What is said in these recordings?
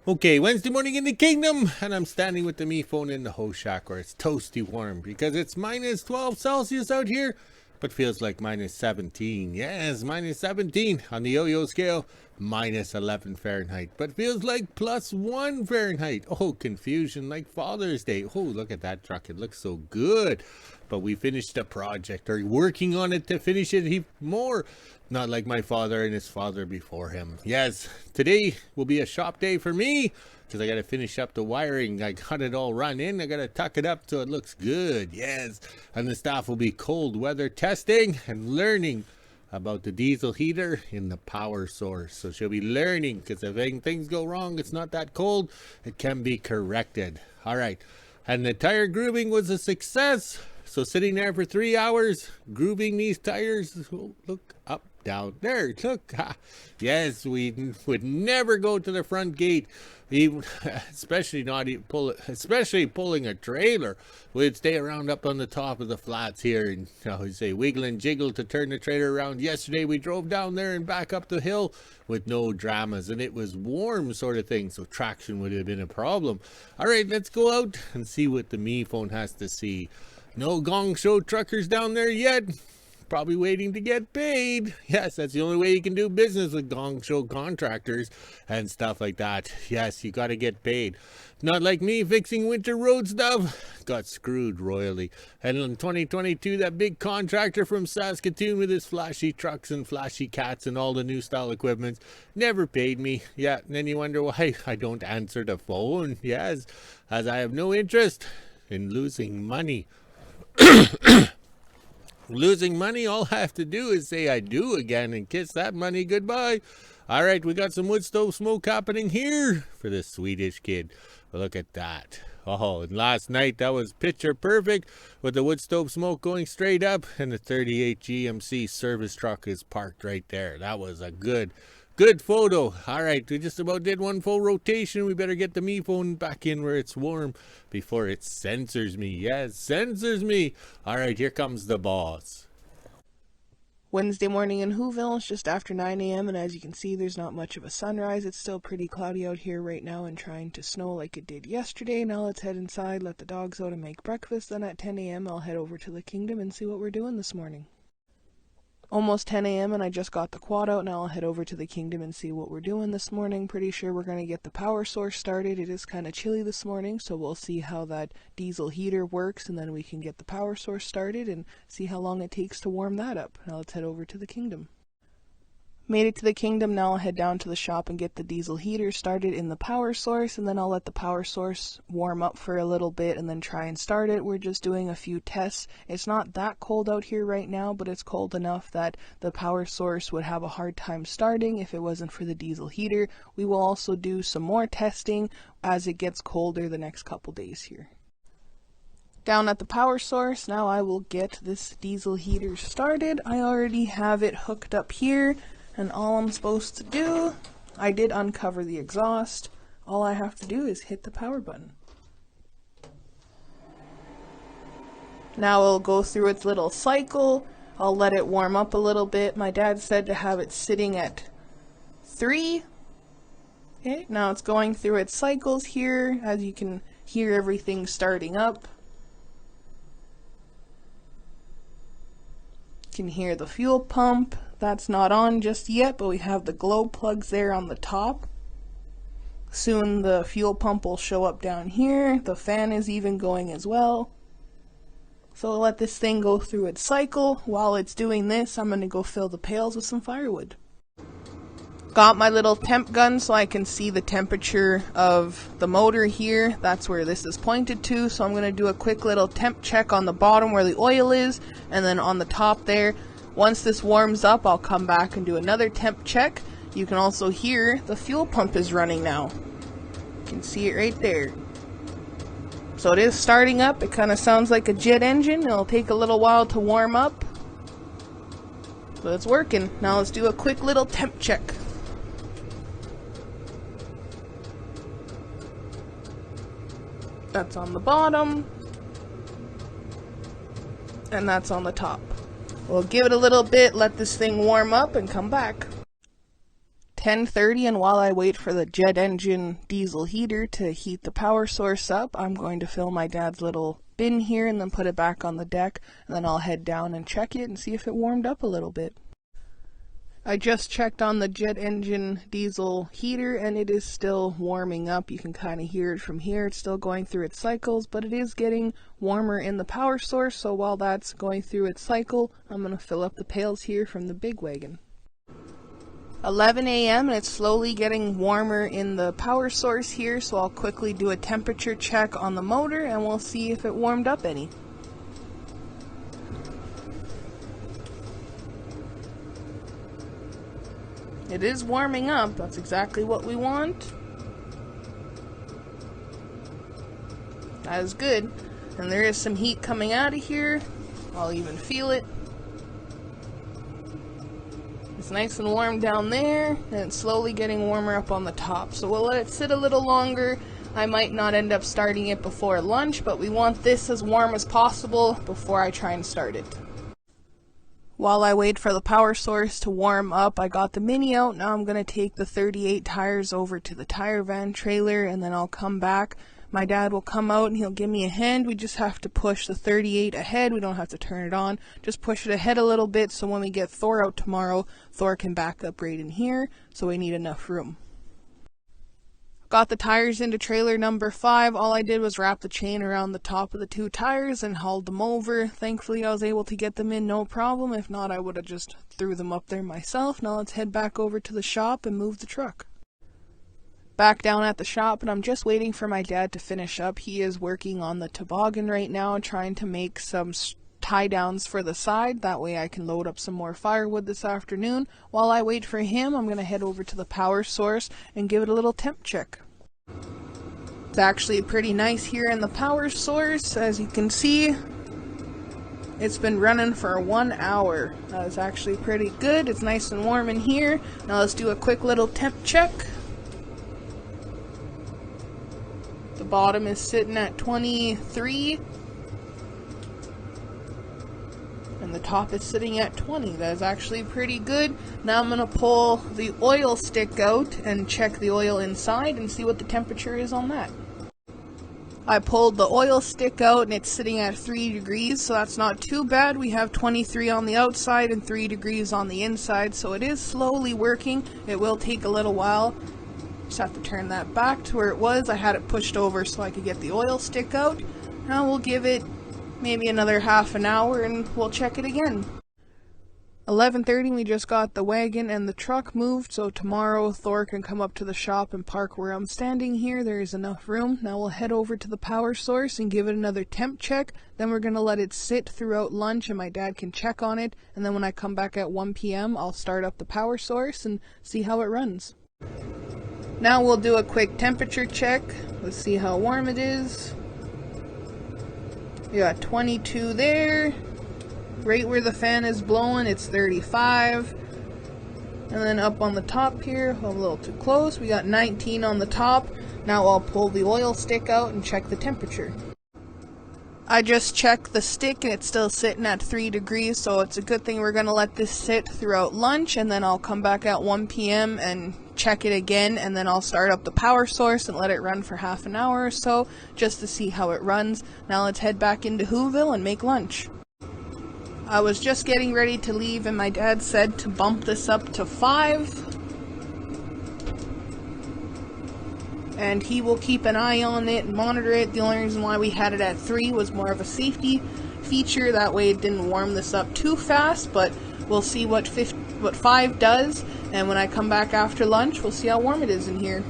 Okay, Wednesday morning in the kingdom, and I'm standing with the me phone in the host shack where it's toasty warm because it's minus 12 Celsius out here, but feels like minus 17. Yes, minus 17 on the yo-yo scale, minus 11 Fahrenheit, but feels like plus 1 Fahrenheit. Oh, confusion like Father's Day. Oh, look at that truck. It looks so good. But we finished the project, or working on it to finish it even more. Not like my father and his father before him. Yes, today will be a shop day for me because I got to finish up the wiring. I got it all run in. I got to tuck it up so it looks good. Yes, and the staff will be cold weather testing and learning about the diesel heater in the power source. So she'll be learning because if things go wrong, it's not that cold. It can be corrected. All right, and the tire grooving was a success. So sitting there for 3 hours, grooving these tires. Oh, look up, down, there, look. Yes, we would never go to the front gate, even, especially pulling a trailer. We'd stay around up on the top of the flats here and we say wiggle and jiggle to turn the trailer around. Yesterday we drove down there and back up the hill with no dramas, and it was warm sort of thing, so traction would have been a problem. All right, let's go out and see what the me phone has to see. No gong show truckers down there yet. Probably waiting to get paid. Yes, that's the only way you can do business with gong show contractors and stuff like that. Yes, you got to get paid. Not like me fixing winter road stuff. Got screwed royally. And in 2022, that big contractor from Saskatoon with his flashy trucks and flashy cats and all the new style equipment never paid me. Yeah, and then you wonder why I don't answer the phone. Yes, as I have no interest in losing money. Losing money, all I have to do is say I do again and kiss that money goodbye. All right, we got some wood stove smoke happening here for this Swedish kid. Look at that. Oh, and last night that was picture perfect with the wood stove smoke going straight up, and the 38 GMC service truck is parked right there. That was a good photo. All right, we just about did one full rotation. We better get the me phone back in where it's warm before it censors me. Yes, censors me. All right, here comes the boss. Wednesday morning in WHO-ville. It's just after 9 a.m. and as you can see, there's not much of a sunrise. It's still pretty cloudy out here right now and trying to snow like it did yesterday. Now let's head inside, let the dogs out and make breakfast. Then at 10 a.m. I'll head over to the kingdom and see what we're doing this morning. Almost 10 a.m. and I just got the quad out. Now I'll head over to the kingdom and see what we're doing this morning. Pretty sure we're going to get the power source started. It is kind of chilly this morning, so we'll see how that diesel heater works, and then we can get the power source started and see how long it takes to warm that up. Now let's head over to the kingdom. Made it to the kingdom. Now I'll head down to the shop and get the diesel heater started in the power source, and then I'll let the power source warm up for a little bit and then try and start it. We're just doing a few tests. It's not that cold out here right now, but it's cold enough that the power source would have a hard time starting if it wasn't for the diesel heater. We will also do some more testing as it gets colder the next couple days here. Down at the power source, now I will get this diesel heater started. I already have it hooked up here. And all I'm supposed to do, I did uncover the exhaust. All I have to do is hit the power button. Now it'll go through its little cycle. I'll let it warm up a little bit. My dad said to have it sitting at 3. Okay, now it's going through its cycles here. As you can hear everything starting up. You can hear the fuel pump. That's not on just yet, but we have the glow plugs there on the top. Soon the fuel pump will show up down here. The fan is even going as well. So I'll let this thing go through its cycle. While it's doing this, I'm going to go fill the pails with some firewood. Got my little temp gun so I can see the temperature of the motor here. That's where this is pointed to. So I'm going to do a quick little temp check on the bottom where the oil is, and then on the top there. Once this warms up, I'll come back and do another temp check. You can also hear the fuel pump is running now. You can see it right there. So it is starting up. It kind of sounds like a jet engine. It'll take a little while to warm up, but it's working. Now let's do a quick little temp check. That's on the bottom, and that's on the top. We'll give it a little bit, let this thing warm up, and come back. 10:30, and while I wait for the jet engine diesel heater to heat the power source up, I'm going to fill my dad's little bin here and then put it back on the deck, and then I'll head down and check it and see if it warmed up a little bit. I just checked on the jet engine diesel heater and it is still warming up. You can kind of hear it from here. It's still going through its cycles, but it is getting warmer in the power source. So while that's going through its cycle, I'm going to fill up the pails here from the big wagon. 11 a.m. and it's slowly getting warmer in the power source here. So I'll quickly do a temperature check on the motor and we'll see if it warmed up any. It is warming up. That's exactly what we want. That is good. And there is some heat coming out of here. I'll even feel it. It's nice and warm down there, and it's slowly getting warmer up on the top. So we'll let it sit a little longer. I might not end up starting it before lunch, but we want this as warm as possible before I try and start it. While I wait for the power source to warm up, I got the Mini out. Now I'm going to take the 38 tires over to the tire van trailer and then I'll come back. My dad will come out and he'll give me a hand. We just have to push the 38 ahead. We don't have to turn it on. Just push it ahead a little bit so when we get Thor out tomorrow, Thor can back up right in here. So we need enough room. Got the tires into trailer number 5. All I did was wrap the chain around the top of the 2 tires and hauled them over. Thankfully, I was able to get them in no problem. If not, I would have just threw them up there myself. Now let's head back over to the shop and move the truck. Back down at the shop, and I'm just waiting for my dad to finish up. He is working on the toboggan right now, trying to make some tie downs for the side. That way I can load up some more firewood this afternoon. While I wait for him, I'm going to head over to the power source and give it a little temp check. It's actually pretty nice here in the power source. As you can see, it's been running for 1 hour. That is actually pretty good. It's nice and warm in here. Now let's do a quick little temp check. The bottom is sitting at 23. And the top is sitting at 20. That is actually pretty good. Now I'm going to pull the oil stick out and check the oil inside and see what the temperature is on that. I pulled the oil stick out and it's sitting at 3 degrees, so that's not too bad. We have 23 on the outside and 3 degrees on the inside, so it is slowly working. It will take a little while. Just have to turn that back to where it was. I had it pushed over so I could get the oil stick out. Now we'll give it maybe another half an hour and we'll check it again. 11:30, we just got the wagon and the truck moved, so tomorrow Thor can come up to the shop and park where I'm standing here. There is enough room. Now we'll head over to the power source and give it another temp check. Then we're going to let it sit throughout lunch and my dad can check on it. And then when I come back at 1 p.m., I'll start up the power source and see how it runs. Now we'll do a quick temperature check. Let's see how warm it is. We got 22 there. Right where the fan is blowing, it's 35. And then up on the top here, I'm a little too close. We got 19 on the top. Now I'll pull the oil stick out and check the temperature. I just checked the stick and it's still sitting at 3 degrees, so it's a good thing we're going to let this sit throughout lunch, and then I'll come back at 1 p.m. and check it again, and then I'll start up the power source and let it run for half an hour or so just to see how it runs. Now let's head back into WHO-ville and make lunch. I was just getting ready to leave and my dad said to bump this up to 5. And he will keep an eye on it and monitor it. The only reason why we had it at 3 was more of a safety feature. That way it didn't warm this up too fast, but we'll see what 5 does. And when I come back after lunch, we'll see how warm it is in here.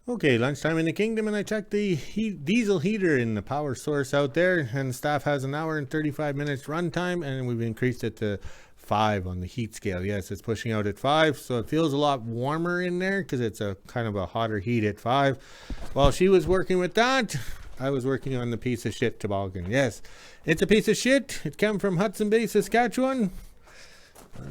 Okay, lunchtime in the kingdom, and I checked the diesel heater in the power source out there, and the staff has an hour and 35 minutes runtime, and we've increased it to 5 on the heat scale. Yes, it's pushing out at 5, so it feels a lot warmer in there because it's a kind of a hotter heat at 5. While she was working with that, I was working on the piece of shit toboggan. Yes, it's a piece of shit. It came from Hudson Bay, Saskatchewan.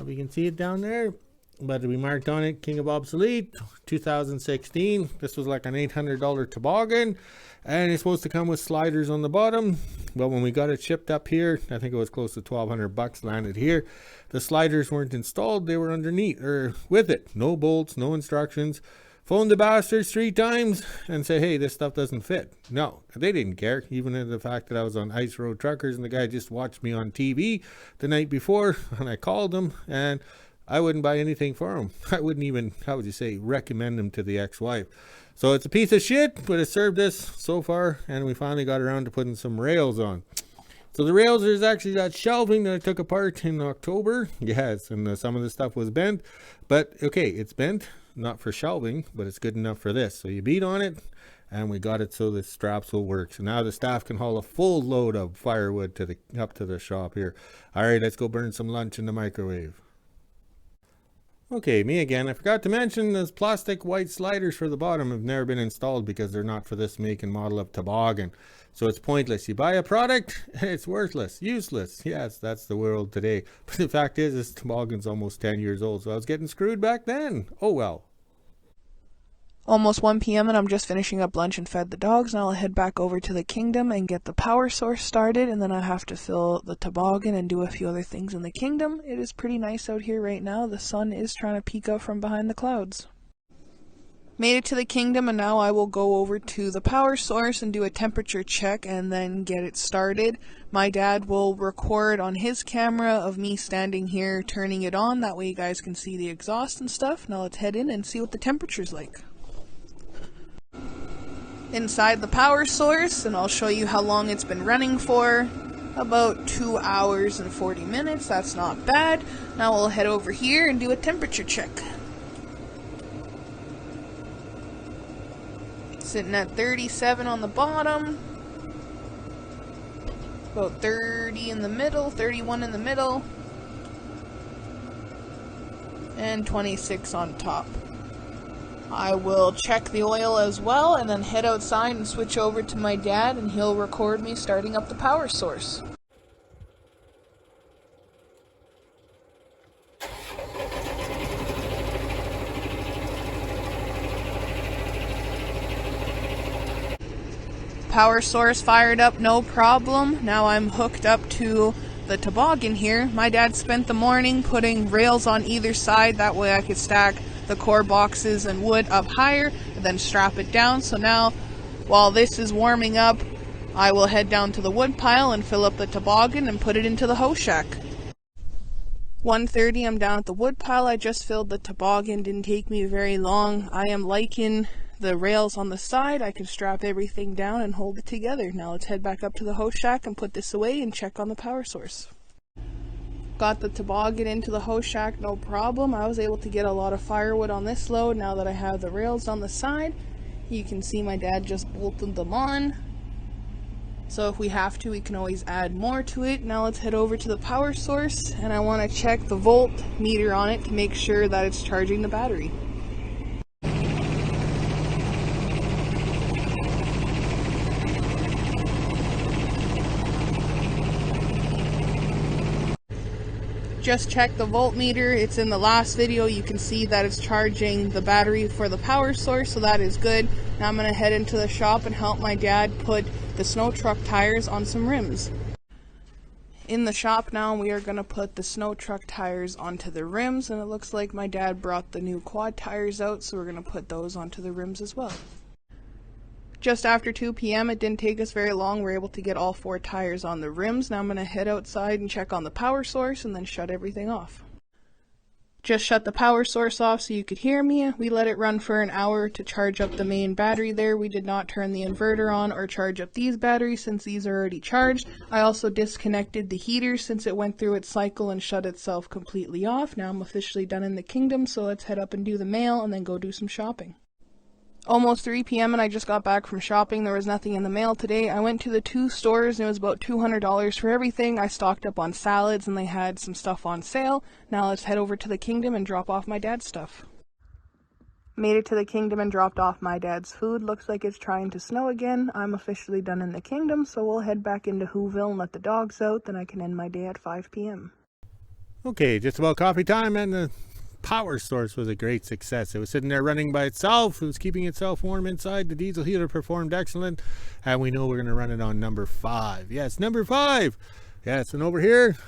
We can see it down there. but we marked on it King of Obsolete 2016. This was like an $800 toboggan, and it's supposed to come with sliders on the bottom. Well, when we got it shipped up here, I think it was close to $1,200 landed here. The sliders weren't installed, they were underneath or with it. No bolts, no instructions. Phoned the bastards 3 times and say, hey, this stuff doesn't fit. No, they didn't care, even in the fact that I was on Ice Road Truckers and the guy just watched me on TV the night before, and I called him and I wouldn't buy anything for him. I wouldn't even, how would you say, recommend him to the ex-wife. So it's a piece of shit, but it served us so far, and we finally got around to putting some rails on. So the rails, there's actually that shelving that I took apart in October. Yes, and some of the stuff was bent. But, okay, it's bent, not for shelving, but it's good enough for this. So you beat on it, and we got it so the straps will work. So now the staff can haul a full load of firewood to up to the shop here. All right, let's go burn some lunch in the microwave. Okay, me again. I forgot to mention those plastic white sliders for the bottom have never been installed because they're not for this make and model of toboggan. So it's pointless. You buy a product, it's worthless, useless. Yes, that's the world today. But the fact is, this toboggan's almost 10 years old, so I was getting screwed back then. Oh well. Almost 1 p.m. and I'm just finishing up lunch and fed the dogs. Now I'll head back over to the kingdom and get the power source started, and then I have to fill the toboggan and do a few other things in the kingdom. It is pretty nice out here right now. The sun is trying to peek out from behind the clouds. Made it to the kingdom, and now I will go over to the power source and do a temperature check and then get it started. My dad will record on his camera of me standing here turning it on. That way you guys can see the exhaust and stuff. Now let's head in and see what the temperature's like. Inside the power source, and I'll show you how long it's been running for. About 2 hours and 40 minutes. That's not bad. Now we'll head over here and do a temperature check. Sitting at 37 on the bottom. About 30 in the middle, 31 in the middle. And 26 on top. I will check the oil as well and then head outside and switch over to my dad, and he'll record me starting up the power source. Power source fired up, no problem. Now I'm hooked up to the toboggan here. My dad spent the morning putting rails on either side, that way I could stack the core boxes and wood up higher and then strap it down. So now while this is warming up, I will head down to the wood pile and fill up the toboggan and put it into the hoe shack. 1:30, I'm down at the wood pile. I just filled the toboggan, didn't take me very long. I am liking the rails on the side. I can strap everything down and hold it together. Now let's head back up to the hoe shack and put this away and check on the power source. Got the toboggan into the hoe shack, no problem. I was able to get a lot of firewood on this load now that I have the rails on the side. You can see my dad just bolted them on. So if we have to, we can always add more to it. Now let's head over to the power source, and I want to check the volt meter on it to make sure that it's charging the battery. Just check the voltmeter. It's in the last video. You can see that it's charging the battery for the power source, so that is good. Now I'm going to head into the shop and help my dad put the snow truck tires on some rims. In the shop now, we are going to put the snow truck tires onto the rims, and it looks like my dad brought the new quad tires out, so we're going to put those onto the rims as well. Just after 2 p.m. It didn't take us very long. We're able to get all 4 tires on the rims. Now I'm going to head outside and check on the power source and then shut everything off. Just shut the power source off so you could hear me. We let it run for an hour to charge up the main battery there. We did not turn the inverter on or charge up these batteries since these are already charged. I also disconnected the heater since it went through its cycle and shut itself completely off. Now I'm officially done in the kingdom, so let's head up and do the mail and then go do some shopping. Almost 3 p.m. and I just got back from shopping. There was nothing in the mail today. I went to the 2 stores and it was about $200 for everything. I stocked up on salads and they had some stuff on sale. Now let's head over to the kingdom and drop off my dad's stuff. Made it to the kingdom and dropped off my dad's food. Looks like it's trying to snow again. I'm officially done in the kingdom, so we'll head back into WHO-ville and let the dogs out. Then I can end my day at 5 p.m. Okay, just about coffee time, and the power source was a great success. It was sitting there running by itself. It was keeping itself warm inside. The diesel heater performed excellent. And we know we're going to run it on number 5. Yes, number 5. Yes, and over here,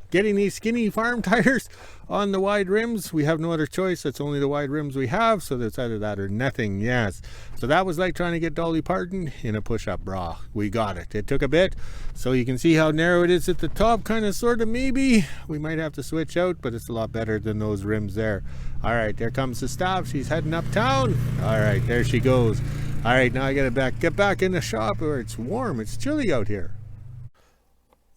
getting these skinny farm tires on the wide rims. We have no other choice. It's only the wide rims we have, so it's either that or nothing. Yes, so that was like trying to get Dolly Parton in a push-up bra. We got it. It took a bit, so you can see how narrow it is at the top, kind of, sort of, maybe we might have to switch out, but it's a lot better than those rims there. All right, there comes the staff. She's heading uptown. All right, there she goes. All right, now I gotta get back in the shop where it's warm. It's chilly out here.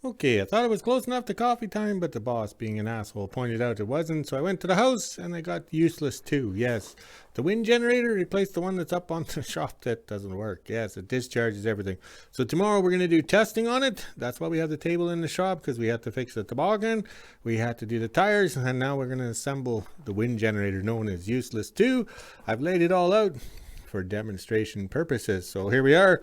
Okay, I thought it was close enough to coffee time, but the boss, being an asshole, pointed out it wasn't, so I went to the house and I got useless too. Yes, the wind generator replaced the one that's up on the shop that doesn't work. Yes, it discharges everything. So tomorrow we're going to do testing on it. That's why we have the table in the shop, because we had to fix the toboggan, we had to do the tires, and now we're going to assemble the wind generator known as useless 2. I've laid it all out for demonstration purposes. So here we are.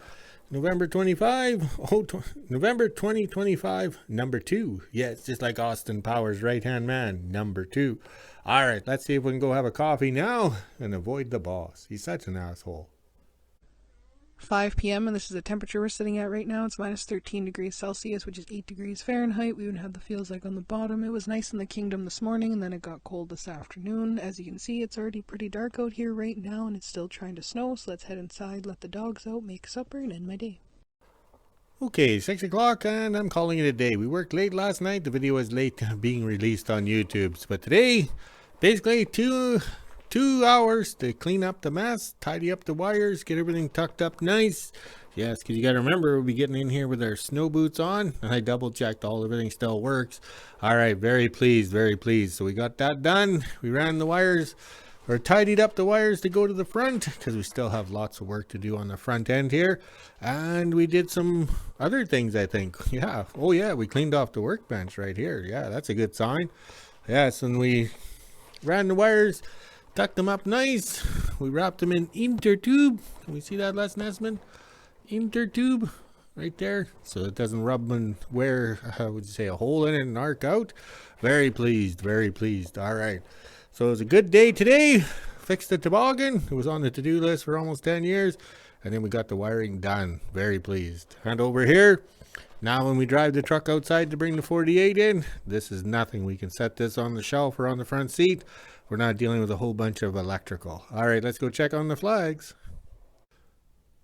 November 2025, number 2. Yeah, it's just like Austin Powers' right-hand man, number 2. All right, let's see if we can go have a coffee now and avoid the boss. He's such an asshole. 5 p.m. and this is the temperature we're sitting at right now. It's minus 13 degrees Celsius, which is 8 degrees Fahrenheit. We even have the feels like on the bottom. It was nice in the kingdom this morning, and then it got cold this afternoon. As you can see, it's already pretty dark out here right now, and it's still trying to snow. So let's head inside, let the dogs out, make supper, and end my day. Okay, 6 o'clock, and I'm calling it a day. We worked late last night. The video was late being released on YouTube. But today, basically 2 hours to clean up the mess, tidy up the wires, get everything tucked up nice. Yes, because you got to remember, we'll be getting in here with our snow boots on, and I double checked everything still works. All right, very pleased, very pleased. So we got that done. We ran the wires, or tidied up the wires to go to the front, because we still have lots of work to do on the front end here. And we did some other things, I think. Yeah, oh yeah, we cleaned off the workbench right here. Yeah, that's a good sign. Yes, and we ran the wires, tucked them up nice. We wrapped them in intertube. Can we see that, Les Nesman? Intertube right there, so it doesn't rub and wear, would you say, a hole in it and arc out. Very pleased, very pleased. All right, so it was a good day today. Fixed the toboggan. It was on the to-do list for almost 10 years, and then we got the wiring done. Very pleased. And over here, now when we drive the truck outside to bring the 48 in, this is nothing. We can set this on the shelf or on the front seat. We're not dealing with a whole bunch of electrical. All right, let's go check on the flags.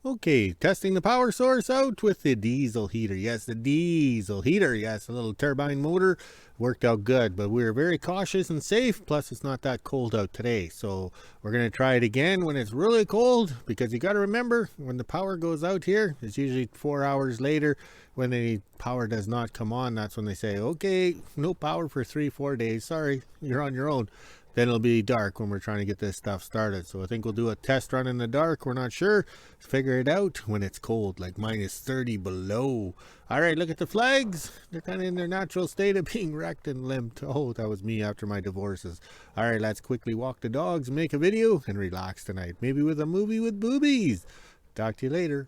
Okay, testing the power source out with the diesel heater. Yes, the diesel heater. Yes, a little turbine motor. Worked out good, but we were very cautious and safe. Plus, it's not that cold out today. So we're going to try it again when it's really cold, because you got to remember, when the power goes out here, it's usually 4 hours later. When the power does not come on, that's when they say, okay, no power for 3-4 days. Sorry, you're on your own. Then it'll be dark when we're trying to get this stuff started. So I think we'll do a test run in the dark. We're not sure. Figure it out when it's cold, like minus 30 below. All right, look at the flags. They're kind of in their natural state of being wrecked and limped. Oh, that was me after my divorces. All right, let's quickly walk the dogs, make a video, and relax tonight. Maybe with a movie with boobies. Talk to you later.